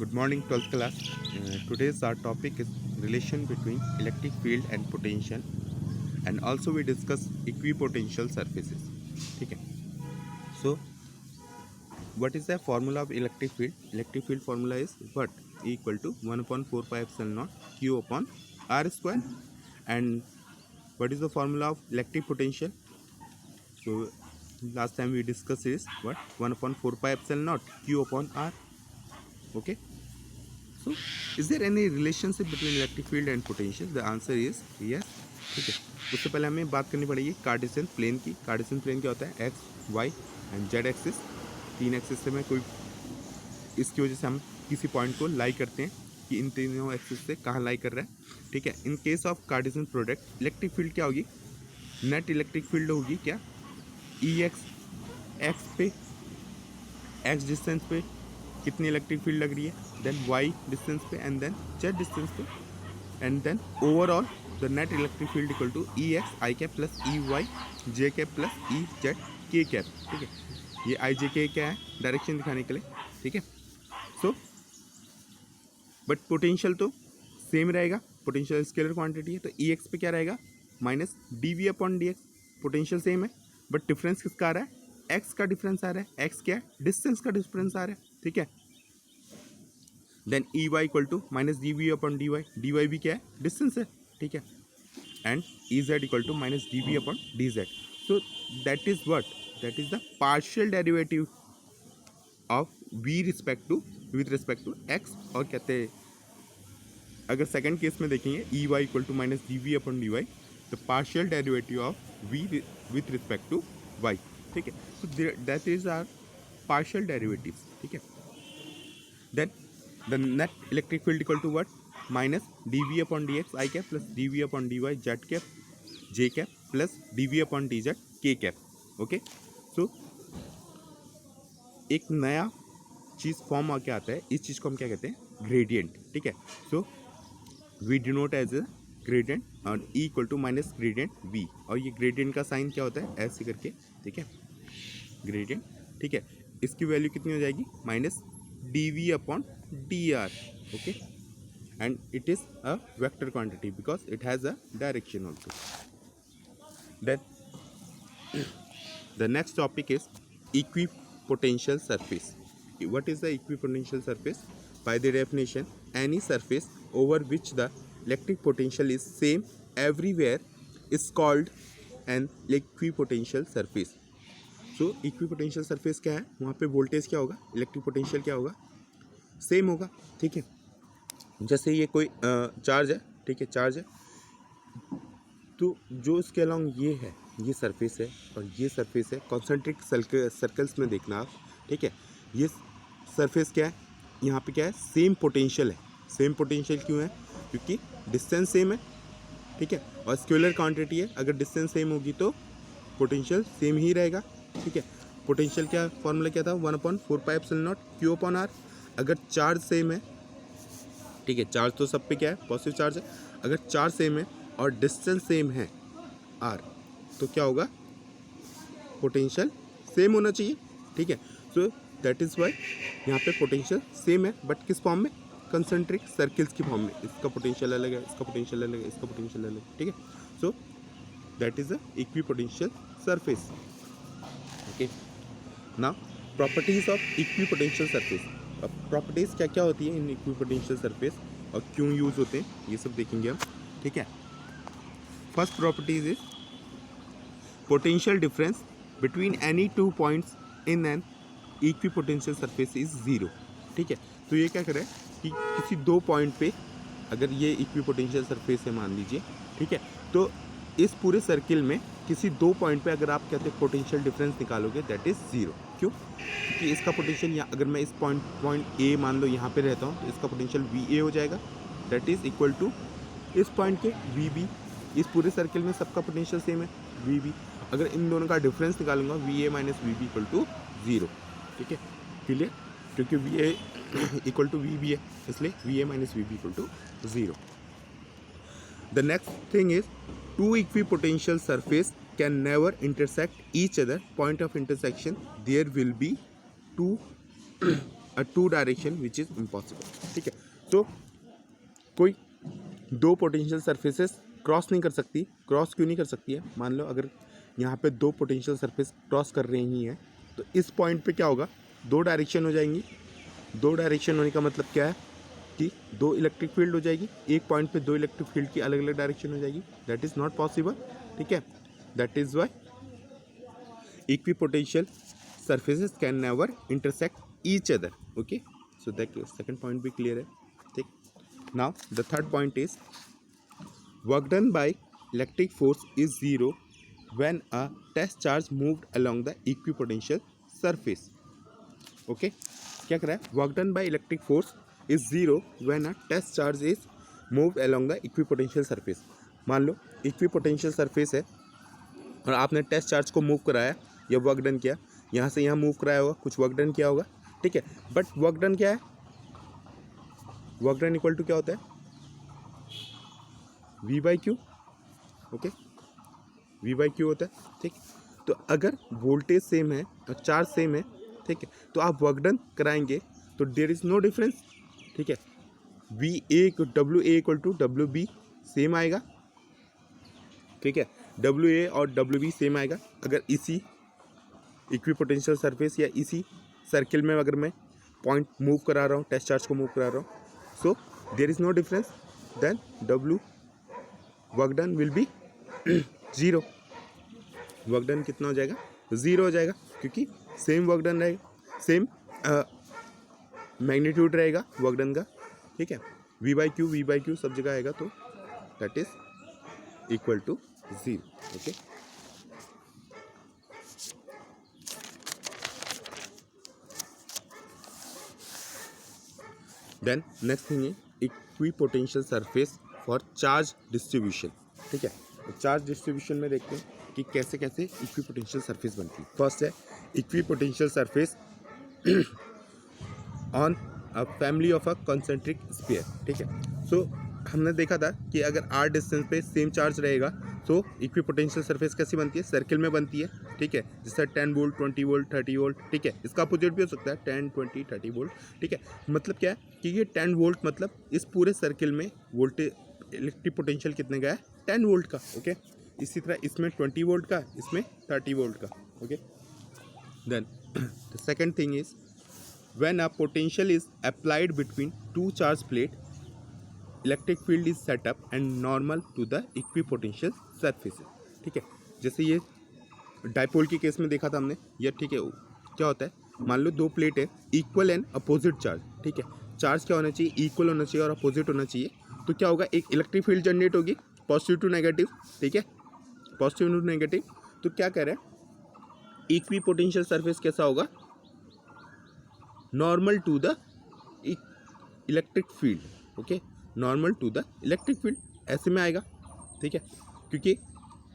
Good morning, 12th class. Today's our topic is relation between electric field and potential, and also we discuss equipotential surfaces. ठीक है. So, what is the formula of electric field? Electric field formula is what? Equal to 1 upon 4 pi epsilon naught q upon r square. And what is the formula of electric potential? So, last time we discussed is what? 1 upon 4 pi epsilon naught q upon r. Okay. So, is there any relationship between electric field and potential? The answer is yes. ठीक है. उससे पहले हमें बात करनी पड़ेगी Cartesian plane की. Cartesian plane क्या होता है? X, y and z axis. तीन एक्सिस से मैं कोई इसकी वजह से हम किसी पॉइंट को लाई करते हैं कि इन तीनों एक्सिस से कहाँ लाई कर रहा है. ठीक है. In case of Cartesian product electric field क्या होगी? नेट इलेक्ट्रिक फील्ड होगी क्या? ई एक्स, एक्स पे एक्स डिस्टेंस पे कितनी इलेक्ट्रिक फील्ड लग रही है, देन वाई डिस्टेंस पे एंड देन जेड डिस्टेंस पे, and then overall the net electric field equal to E x i cap plus E y j cap plus E z k cap. ठीक है. ये आई जे के क्या है? डायरेक्शन दिखाने के लिए. ठीक है. सो बट पोटेंशियल तो सेम रहेगा. पोटेंशियल स्केलर क्वांटिटी है तो ई एक्स पे क्या रहेगा? Minus d V upon d x. Potential same है बट डिफरेंस किसका आ रहा है? एक्स का डिफरेंस आ रहा है. एक्स क्या है? डिस्टेंस का डिफरेंस आ रहा है. ठीक है. Then E y equal to minus d V upon d y. D y भी क्या है? डिस्टेंस है. ठीक है. And E z equal to minus d V upon d z. So that is what? That is the partial derivative of V respect to with respect to x. और कहते हैं अगर सेकंड केस में देखेंगे E y equal to minus d V upon d Y, the partial derivative of V with respect to y. ठीक है. So that is our partial derivative. ठीक है. Then the net electric field equal to what? Minus d V upon d x i cap plus d V upon d y z cap j cap plus d V upon d z k cap. Okay. So एक नया चीज़ form आके आता है. इस चीज़ को हम क्या कहते हैं? ग्रेडियंट. ठीक है. So we denote as a gradient और E equal to minus gradient V. और ये ग्रेडियंट का साइन क्या होता है? ऐसे करके. ठीक है. ग्रेडियंट. ठीक है. इसकी वैल्यू कितनी हो जाएगी? Minus d V upon d r. Okay. And it is a vector quantity because it has a direction also. Then the next topic is equipotential surface. What is the equipotential surface? By the definition, any surface over which the electric potential is same everywhere is called an equipotential surface. So equipotential surface क्या है? वहाँ पे voltage क्या होगा? Electric potential क्या होगा? Same होगा. ठीक है. जैसे ये कोई चार्ज है. ठीक है. चार्ज है तो जो इसके अलॉन्ग ये है, ये सरफेस है और ये सरफेस है. कॉन्सेंट्रिक सर्कल्स में देखना आप. ठीक है. ये सरफेस क्या है? यहाँ पे क्या है? सेम पोटेंशियल है. सेम पोटेंशियल क्यों है? क्योंकि डिस्टेंस सेम है. ठीक है. और स्केलर क्वांटिटी है. अगर डिस्टेंस सेम होगी तो पोटेंशियल सेम ही रहेगा. ठीक है. पोटेंशियल क्या फॉर्मूला क्या था? 1 upon 4 pi epsilon naught q upon r. अगर चार्ज सेम है. ठीक है. चार्ज तो सब पे क्या है? पॉजिटिव चार्ज है. अगर चार्ज सेम है और डिस्टेंस सेम है आर तो क्या होगा? पोटेंशियल सेम होना चाहिए. ठीक है. सो दैट इज़ वाई यहाँ पे पोटेंशियल सेम है बट किस फॉर्म में? कंसेंट्रिक सर्किल्स की फॉर्म में. इसका पोटेंशियल अलग है, इसका पोटेंशियल अलग है, इसका पोटेंशियल अलग है. ठीक है. So that is a equipotential surface. Okay. Now properties of equipotential surface. अब प्रॉपर्टीज़ क्या क्या होती है इन इक्विपोटेंशियल सरफेस और क्यों यूज़ होते हैं ये सब देखेंगे हम. ठीक है. First properties is potential difference between any two points in an equipotential surface is zero. ठीक है. तो ये क्या करे कि किसी दो पॉइंट पे अगर ये इक्विपोटेंशियल सरफेस है मान लीजिए. ठीक है. तो इस पूरे सर्किल में किसी दो पॉइंट पे अगर आप कहते हैं पोटेंशियल डिफरेंस निकालोगे दैट इज़ ज़ीरो. क्यों? क्योंकि इसका पोटेंशियल यहाँ अगर मैं इस पॉइंट ए मान लो यहाँ पे रहता हूँ तो इसका पोटेंशियल वी ए हो जाएगा. दैट इज़ इक्वल टू इस पॉइंट के वी बी. इस पूरे सर्किल में सबका पोटेंशियल सेम है वी बी. अगर इन दोनों का डिफरेंस निकालूंगा V A minus V B equal to zero. ठीक है. क्लियर? क्योंकि V A equal to V B है इसलिए V A minus V B equal to zero. The next thing is two equipotential surface can never intersect each other. Point of intersection there will be two a two direction which is impossible. ठीक है, तो कोई दो potential surfaces cross नहीं कर सकती। Cross क्यों नहीं कर सकती है? मान लो अगर यहाँ पे दो पोटेंशियल सरफेस क्रॉस कर रही हैं तो इस पॉइंट पे क्या होगा, दो डायरेक्शन हो जाएंगी। दो डायरेक्शन होने का मतलब क्या है कि दो इलेक्ट्रिक फील्ड हो जाएगी। एक पॉइंट पे दो इलेक्ट्रिक फील्ड की अलग अलग डायरेक्शन हो जाएगी। That is not possible. ठीक है, that is why equipotential surfaces can never intersect each other. Okay, so that second point भी clear है. ठीक, now the third point is work done by electric force is zero when a test charge moved along the equipotential surface. Okay, क्या कर रहा है? work done by electric force is zero when a test charge is moved along the equipotential surface. मान लो equipotential surface है और आपने test charge को move कराया या वर्क डन किया, यहाँ से यहाँ मूव कराया होगा, कुछ वर्क डन किया होगा। ठीक है, बट वर्क डन क्या है? वर्क डन इक्वल टू क्या होता है? V by Q. Okay, V by Q होता है। ठीक, तो अगर वोल्टेज सेम है और चार्ज सेम है, ठीक है, तो आप वर्क डन कराएंगे तो देयर इज़ नो डिफरेंस। ठीक है, V A W A equal to W B same आएगा। ठीक है, डब्ल्यू ए और डब्ल्यू बी सेम आएगा। अगर इसी इक्विपोटेंशियल सरफेस या इसी सर्किल में अगर मैं पॉइंट मूव करा रहा हूँ, टेस्ट चार्ज को मूव करा रहा हूँ, so there is no difference, then W work done will be zero. Work done कितना हो जाएगा? ज़ीरो हो जाएगा, क्योंकि सेम वर्क डन रहेगा, सेम मैग्नीट्यूड रहेगा वर्क डन का। ठीक है, वी बाई क्यू सब जगह आएगा, तो that is equal to zero. Okay, then next thing है equipotential surface for charge distribution. ठीक है, तो चार्ज डिस्ट्रीब्यूशन में देखते हैं कि कैसे कैसे इक्विपोटेंशियल सरफेस बनती है। फर्स्ट है equipotential surface on a family of a concentric sphere. ठीक है, सो हमने देखा था कि अगर आर डिस्टेंस पे सेम चार्ज रहेगा तो इक्विपोटेंशियल सरफेस कैसी बनती है? सर्किल में बनती है। ठीक है, जैसे 10 वोल्ट, 20 वोल्ट, 30 वोल्ट। ठीक है, इसका अपोजिट भी हो सकता है 10, 20, 30 वोल्ट। ठीक है, मतलब क्या है कि ये 10 वोल्ट मतलब इस पूरे सर्किल में वोल्टेज इलेक्ट्रिक पोटेंशियल कितने का है? 10 वोल्ट का। ओके, इसी तरह इसमें 20 वोल्ट का, इसमें 30 वोल्ट का। Okay, then the second thing is when a potential is applied between two charge plate, electric field is set up and normal to the equipotential surfaces. ठीक है, जैसे ये डाइपोल के केस में देखा था हमने ये। ठीक है, क्या होता है? मान लो दो प्लेट है, इक्वल एंड अपोजिट चार्ज। ठीक है, चार्ज क्या होना चाहिए? इक्वल होना चाहिए और अपोजिट होना चाहिए। तो क्या होगा? एक इलेक्ट्रिक फील्ड जनरेट होगी, पॉजिटिव टू नेगेटिव। ठीक है, पॉजिटिव टू नेगेटिव। तो क्या कह रहे हैं? इक्विपोटेंशियल सरफेस कैसा होगा? Normal to the electric field. Okay, normal to the electric field ऐसे में आएगा। ठीक है, क्योंकि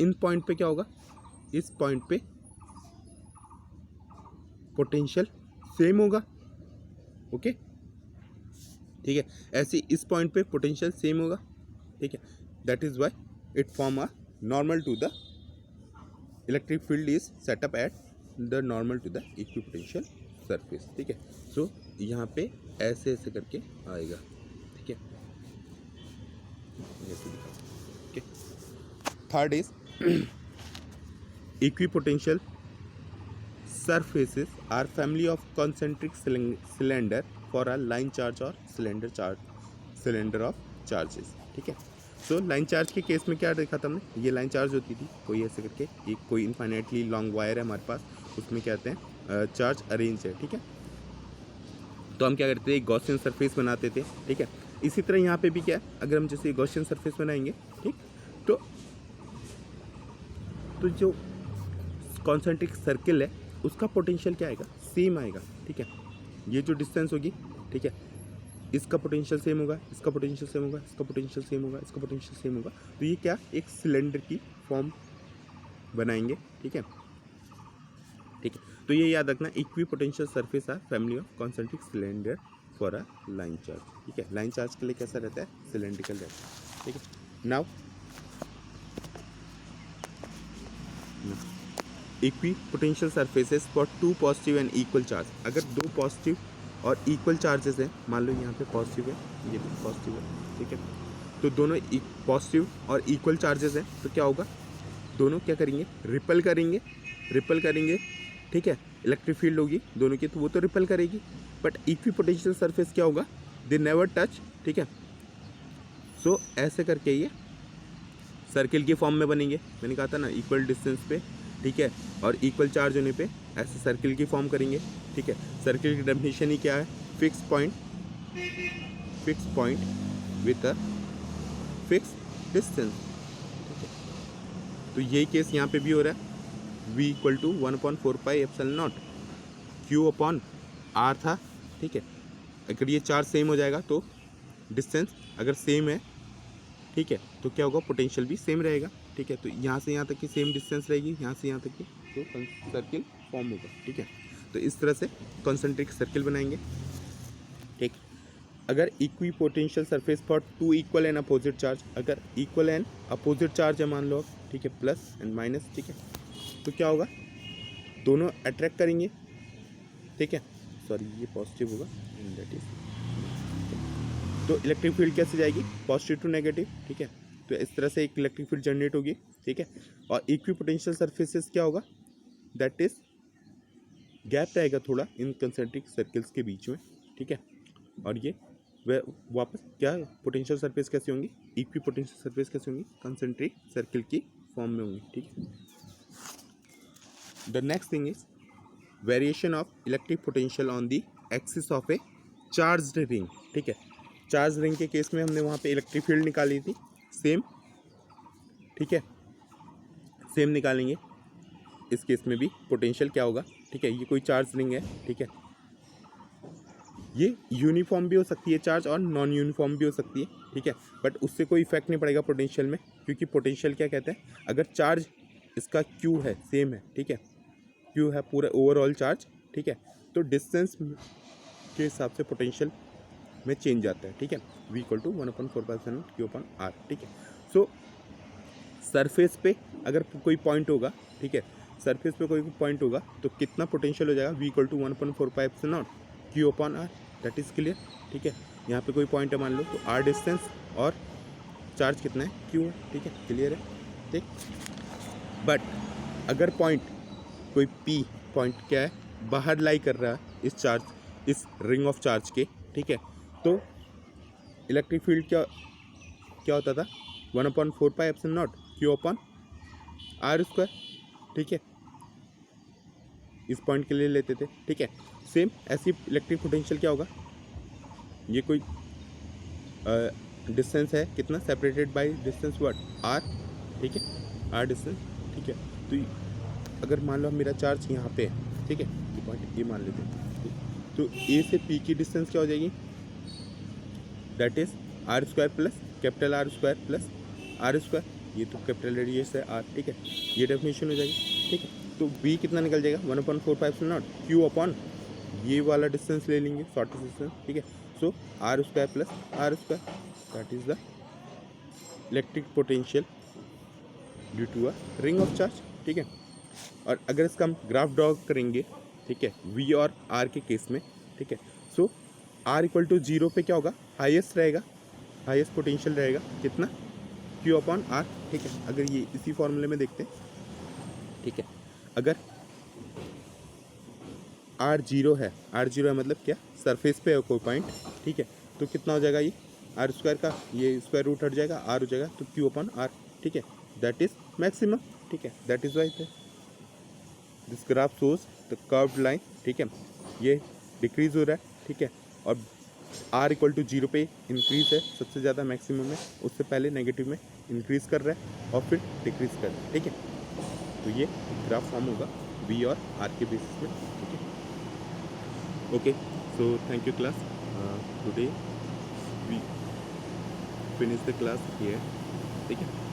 इन पॉइंट पे क्या होगा? इस पॉइंट पे पोटेंशियल सेम होगा। ओके, ठीक है, ऐसे इस पॉइंट पे पोटेंशियल सेम होगा। ठीक है, that is why it form a normal to the electric field is set up at the normal to the equipotential surface. ठीक है, सो यहाँ पे ऐसे ऐसे करके आएगा। ठीक है, okay. Third is equipotential surfaces are family of concentric cylinder for a line charge or cylinder of charges. ठीक है, सो लाइन चार्ज के केस में क्या देखा था हमने? ये लाइन चार्ज होती थी कोई ऐसे करके, एक कोई इनफाइनाइटली लॉन्ग वायर है हमारे पास, उसमें क्या कहते हैं? चार्ज अरेंज है। ठीक है, तो हम क्या करते थे? एक गॉसियन सरफेस बनाते थे। ठीक है, इसी तरह यहाँ पे भी क्या है? अगर हम जैसे गॉसियन सरफेस बनाएंगे, ठीक, तो जो कॉन्सेंट्रिक सर्किल है उसका पोटेंशियल क्या आएगा? सेम आएगा। ठीक है, ये जो डिस्टेंस होगी, ठीक है, इसका पोटेंशियल सेम होगा, इसका पोटेंशियल सेम होगा, इसका पोटेंशियल सेम होगा, इसका पोटेंशियल सेम होगा। तो ये क्या? एक सिलेंडर की फॉर्म बनाएंगे। ठीक है, ठीक है, तो ये याद रखना, equipotential surface are family of concentric cylinder for a line charge. ठीक है, लाइन चार्ज के लिए कैसा रहता है? सिलेंड्रिकल रहता है। ठीक है, now equipotential surfaces for two positive and equal charge. अगर दो पॉजिटिव और इक्वल चार्जेस हैं, मान लो यहाँ पे पॉजिटिव है, ये भी पॉजिटिव है, ठीक है, तो दोनों पॉजिटिव और इक्वल चार्जेस हैं, तो क्या होगा, दोनों क्या करेंगे, रिपल करेंगे, रिपल करेंगे, ठीक है, इलेक्ट्रिक फील्ड होगी दोनों की, तो वो तो रिपल करेगी, बट इक्वी पोटेंशियल सरफेस क्या होगा, दे नेवर टच, ठीक है। सो ऐसे करके ये सर्किल के फॉर्म में बनेंगे, मैंने कहा था ना इक्वल डिस्टेंस पे, ठीक है, और इक्वल चार्ज होने पे ऐसे सर्किल की फॉर्म करेंगे, ठीक है। सर्किल की डेफिनेशन ही क्या है, fix point with a fix distance, ठीक है। तो यही केस यहाँ पे भी हो रहा है, V equal to 1/4πε0 Q upon R था, ठीक है। अगर ये चार्ज सेम हो जाएगा तो डिस्टेंस अगर सेम है, ठीक है, तो क्या होगा, पोटेंशियल भी सेम रहेगा, ठीक है। तो यहाँ से यहाँ तक की सेम डिस्टेंस रहेगी, यहाँ से यहाँ तक की, तो सर्किल फॉर्म होगा, ठीक है। तो इस तरह से कॉन्सेंट्रिक सर्किल बनाएंगे, ठीक। अगर equipotential surface for two equal and opposite charge, अगर इक्वल एंड अपोजिट चार्ज है मान लो, ठीक है, प्लस एंड माइनस, ठीक है, तो क्या होगा, दोनों अट्रैक्ट करेंगे, ठीक है, सॉरी ये पॉजिटिव होगा, दैट इज, तो इलेक्ट्रिक फील्ड कैसे जाएगी, पॉजिटिव टू नेगेटिव, ठीक है। तो इस तरह से एक इलेक्ट्रिक फील्ड जनरेट होगी, ठीक है। और इक्वी पोटेंशियल सरफेसेस क्या होगा, दैट इज गैप रहेगा थोड़ा इन कंसेंट्रिक सर्कल्स के बीच में, ठीक है। और ये वह वापस क्या पोटेंशियल सरफेस कैसे होंगी, इक्वी पोटेंशियल सरफेस कैसे होंगी, कंसेंट्रिक सर्किल की फॉर्म में होंगी, ठीक है। The next thing is variation of electric potential on the axis of A charged ring, ठीक है। चार्ज रिंग के केस में हमने वहाँ पे इलेक्ट्रिक फील्ड निकाली थी, सेम, ठीक है, सेम निकालेंगे इस केस में भी, पोटेंशियल क्या होगा, ठीक है। ये कोई चार्ज रिंग है, ठीक है, ये यूनिफॉर्म भी हो सकती है चार्ज और नॉन यूनिफॉर्म भी हो सकती है, ठीक है, बट उससे कोई इफेक्ट नहीं पड़ेगा पोटेंशियल में, क्योंकि पोटेंशियल क्या कहते हैं, अगर चार्ज इसका Q है, सेम है, ठीक है, Q है पूरा ओवरऑल चार्ज, ठीक है, तो डिस्टेंस के हिसाब से पोटेंशियल में चेंज आता है, ठीक है। V इक्वल टू 1/4π Q/R, ठीक है। सो सरफेस पे अगर कोई पॉइंट होगा, ठीक है, सरफेस पे कोई पॉइंट होगा तो कितना पोटेंशियल हो जाएगा, V equal to 1/4πε0 Q/R, that is clear, ठीक है। यहाँ पे कोई पॉइंट है मान लो, तो R डिस्टेंस और चार्ज कितना है, Q है, ठीक है, क्लियर है, ठीक। बट अगर पॉइंट कोई P पॉइंट क्या है, बाहर लाई कर रहा है इस चार्ज, इस रिंग ऑफ चार्ज के, ठीक है, तो इलेक्ट्रिक फील्ड क्या क्या होता था, 1/4πε0 Q/R², ठीक है, इस पॉइंट के लिए लेते थे, ठीक है। सेम ऐसी इलेक्ट्रिक पोटेंशियल क्या होगा, ये कोई डिस्टेंस है कितना, separated by distance what, R, ठीक है, R डिस्टेंस, ठीक है। तो अगर मान लो मेरा चार्ज यहाँ पे है, ठीक है, ये पॉइंट ये मान लेते हैं, तो A से P की डिस्टेंस क्या हो जाएगी, that is R² plus capital R² plus R², ये तो कैपिटल रेडियस है R, ठीक है, ये डेफिनेशन हो जाएगी, ठीक है। तो B कितना निकल जाएगा, 1/4πε0 Q/ ये वाला डिस्टेंस ले लेंगे, शॉर्टेस्ट डिस्टेंस, ठीक है। So R² plus R², that is the electric potential due to a ring of charge, ठीक है। और अगर इसका हम ग्राफ ड्रॉ करेंगे, ठीक है, V और R के केस में, ठीक है, सो R इक्वल टू 0 पे क्या होगा, हाईएस्ट रहेगा, हाईएस्ट पोटेंशियल रहेगा कितना, Q/R, ठीक है। अगर ये इसी फॉर्मूले में देखते हैं, ठीक है, अगर R0 है, R0 है मतलब क्या, सरफेस पे है कोई पॉइंट, ठीक है, तो कितना हो जाएगा, ये R² का ये स्क्वायर रूट हट जाएगा, R हो जाएगा, तो Q/R, ठीक है, दैट इज मैक्सिमम, ठीक है, that is why this graph shows the curved line, ठीक है, ये डिक्रीज हो रहा है, ठीक है, और R इक्वल टू 0 पे इंक्रीज है, सबसे ज़्यादा मैक्सिमम है, उससे पहले नेगेटिव में इंक्रीज कर रहा है और फिर डिक्रीज कर रहा है, ठीक है। तो ये ग्राफ फॉर्म होगा V और R के बेसिस में, ठीक है। Okay, so thank you class, today we finish the class here, ठीक है।